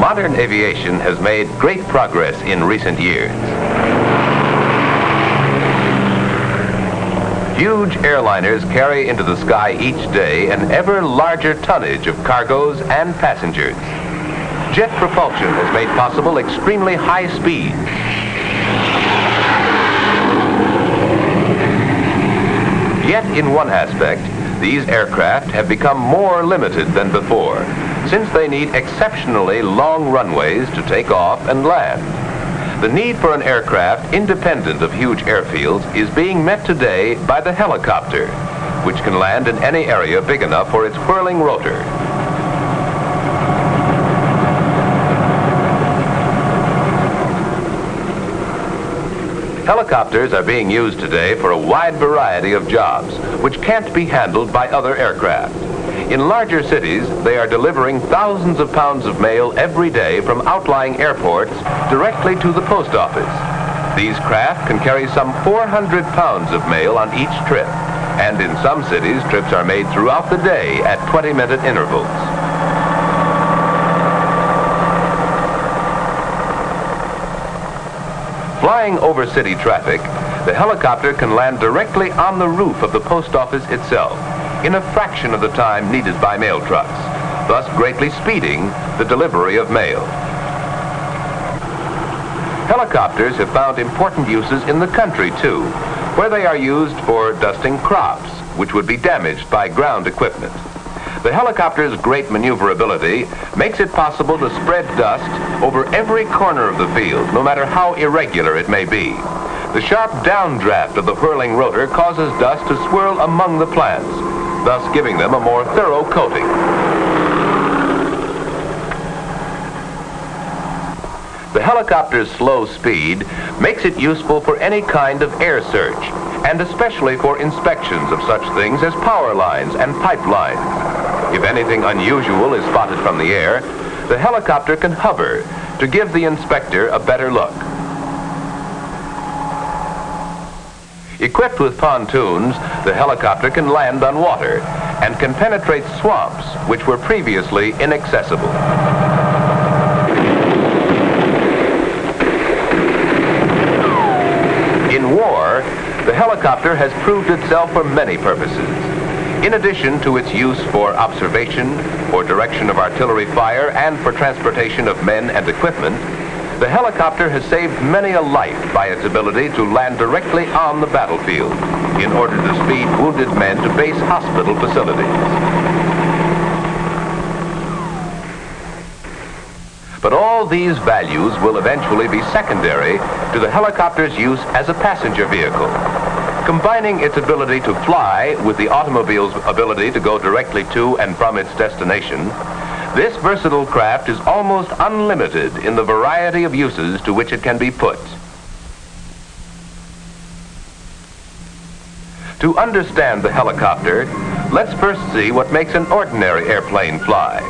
Modern aviation has made great progress in recent years. Huge airliners carry into the sky each day an ever larger tonnage of cargoes and passengers. Jet propulsion has made possible extremely high speeds. Yet in one aspect, these aircraft have become more limited than before, since they need exceptionally long runways to take off and land. The need for an aircraft independent of huge airfields is being met today by the helicopter, which can land in any area big enough for its whirling rotor. Helicopters are being used today for a wide variety of jobs, which can't be handled by other aircraft. In larger cities, they are delivering thousands of pounds of mail every day from outlying airports directly to the post office. These craft can carry some 400 pounds of mail on each trip, and in some cities, trips are made throughout the day at 20-minute intervals. Flying over city traffic, the helicopter can land directly on the roof of the post office itself, in a fraction of the time needed by mail trucks, thus greatly speeding the delivery of mail. Helicopters have found important uses in the country too, where they are used for dusting crops, which would be damaged by ground equipment. The helicopter's great maneuverability makes it possible to spread dust over every corner of the field, no matter how irregular it may be. The sharp downdraft of the whirling rotor causes dust to swirl among the plants, thus giving them a more thorough coating. The helicopter's slow speed makes it useful for any kind of air search, and especially for inspections of such things as power lines and pipelines. If anything unusual is spotted from the air, the helicopter can hover to give the inspector a better look. Equipped with pontoons, the helicopter can land on water and can penetrate swamps which were previously inaccessible. In war, the helicopter has proved itself for many purposes. In addition to its use for observation, for direction of artillery fire, and for transportation of men and equipment, the helicopter has saved many a life by its ability to land directly on the battlefield in order to speed wounded men to base hospital facilities. But all these values will eventually be secondary to the helicopter's use as a passenger vehicle. Combining its ability to fly with the automobile's ability to go directly to and from its destination, this versatile craft is almost unlimited in the variety of uses to which it can be put. To understand the helicopter, let's first see what makes an ordinary airplane fly.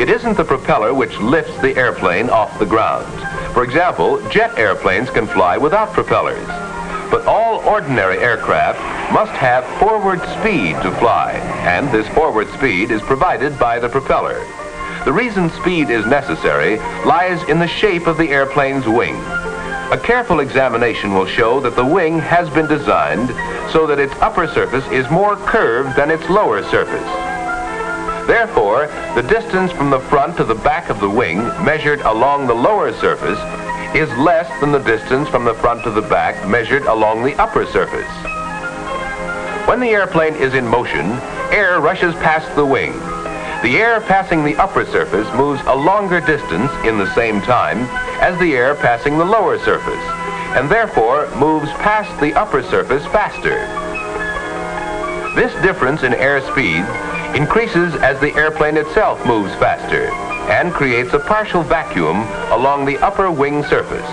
It isn't the propeller which lifts the airplane off the ground. For example, jet airplanes can fly without propellers. But all ordinary aircraft must have forward speed to fly, and this forward speed is provided by the propeller. The reason speed is necessary lies in the shape of the airplane's wing. A careful examination will show that the wing has been designed so that its upper surface is more curved than its lower surface. Therefore, the distance from the front to the back of the wing measured along the lower surface is less than the distance from the front to the back measured along the upper surface. When the airplane is in motion, air rushes past the wing. The air passing the upper surface moves a longer distance in the same time as the air passing the lower surface, and therefore moves past the upper surface faster. This difference in air speed increases as the airplane itself moves faster, and creates a partial vacuum along the upper wing surface.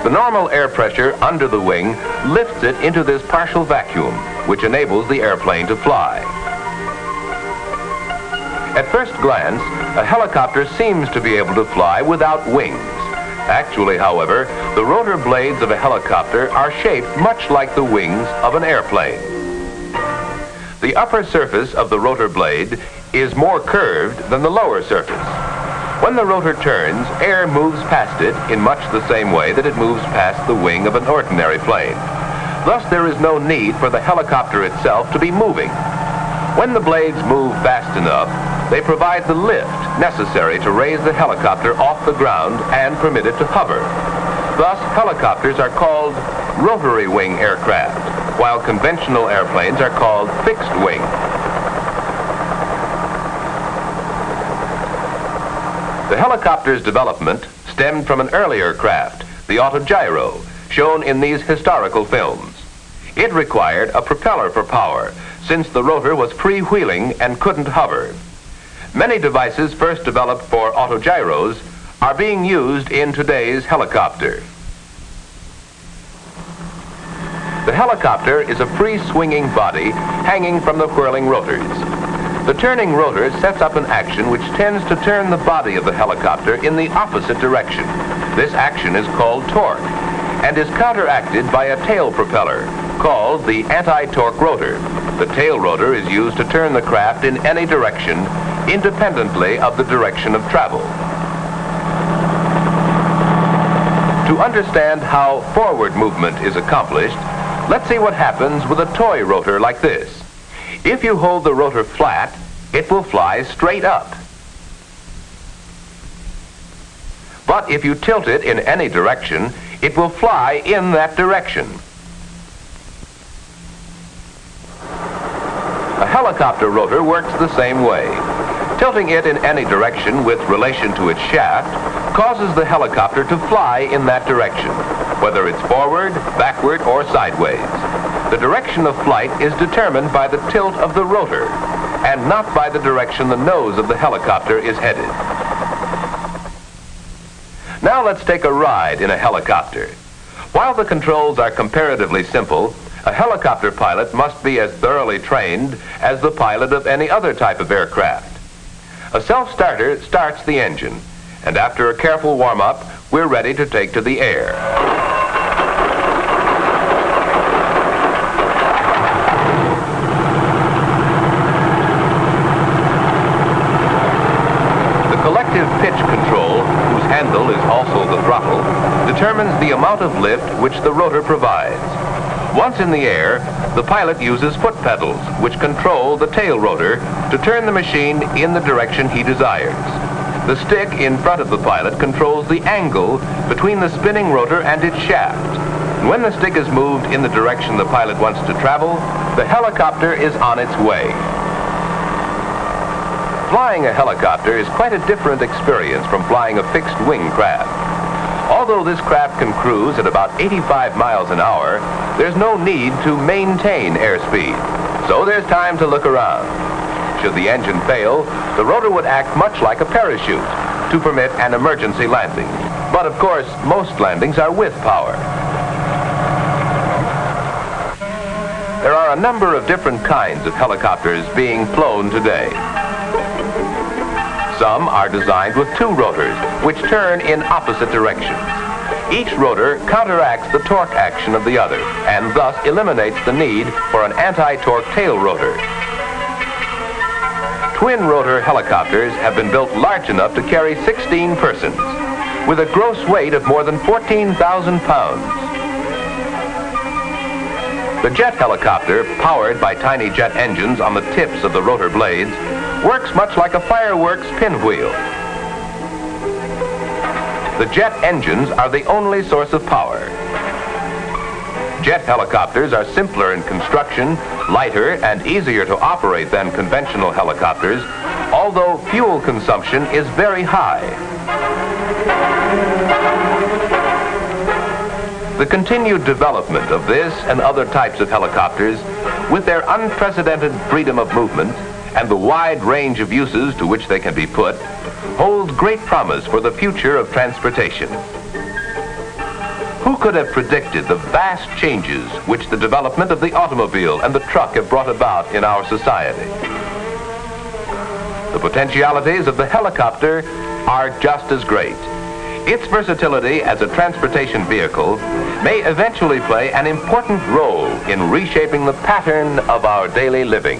The normal air pressure under the wing lifts it into this partial vacuum, which enables the airplane to fly. At first glance, a helicopter seems to be able to fly without wings. Actually, however, the rotor blades of a helicopter are shaped much like the wings of an airplane. The upper surface of the rotor blade is more curved than the lower surface. When the rotor turns, air moves past it in much the same way that it moves past the wing of an ordinary plane. Thus, there is no need for the helicopter itself to be moving. When the blades move fast enough, they provide the lift necessary to raise the helicopter off the ground and permit it to hover. Thus, helicopters are called rotary wing aircraft, while conventional airplanes are called fixed wing. The helicopter's development stemmed from an earlier craft, the autogyro, shown in these historical films. It required a propeller for power, since the rotor was freewheeling and couldn't hover. Many devices first developed for autogyros are being used in today's helicopter. The helicopter is a free-swinging body hanging from the whirling rotors. The turning rotor sets up an action which tends to turn the body of the helicopter in the opposite direction. This action is called torque and is counteracted by a tail propeller called the anti-torque rotor. The tail rotor is used to turn the craft in any direction independently of the direction of travel. To understand how forward movement is accomplished, let's see what happens with a toy rotor like this. If you hold the rotor flat, it will fly straight up. But if you tilt it in any direction, it will fly in that direction. A helicopter rotor works the same way. Tilting it in any direction with relation to its shaft causes the helicopter to fly in that direction, whether it's forward, backward, or sideways. The direction of flight is determined by the tilt of the rotor, and not by the direction the nose of the helicopter is headed. Now let's take a ride in a helicopter. While the controls are comparatively simple, a helicopter pilot must be as thoroughly trained as the pilot of any other type of aircraft. A self-starter starts the engine, and after a careful warm-up, we're ready to take to the air. The collective pitch control, whose handle is also the throttle, determines the amount of lift which the rotor provides. Once in the air, the pilot uses foot pedals, which control the tail rotor to turn the machine in the direction he desires. The stick in front of the pilot controls the angle between the spinning rotor and its shaft. And when the stick is moved in the direction the pilot wants to travel, the helicopter is on its way. Flying a helicopter is quite a different experience from flying a fixed-wing craft. Although this craft can cruise at about 85 miles an hour, there's no need to maintain airspeed, so there's time to look around. Should the engine fail, the rotor would act much like a parachute to permit an emergency landing. But of course, most landings are with power. There are a number of different kinds of helicopters being flown today. Some are designed with two rotors, which turn in opposite directions. Each rotor counteracts the torque action of the other, and thus eliminates the need for an anti-torque tail rotor. Twin-rotor helicopters have been built large enough to carry 16 persons, with a gross weight of more than 14,000 pounds. The jet helicopter, powered by tiny jet engines on the tips of the rotor blades, works much like a fireworks pinwheel. The jet engines are the only source of power. Jet helicopters are simpler in construction, lighter, and easier to operate than conventional helicopters, although fuel consumption is very high. The continued development of this and other types of helicopters, with their unprecedented freedom of movement and the wide range of uses to which they can be put, holds great promise for the future of transportation. Who could have predicted the vast changes which the development of the automobile and the truck have brought about in our society? The potentialities of the helicopter are just as great. Its versatility as a transportation vehicle may eventually play an important role in reshaping the pattern of our daily living.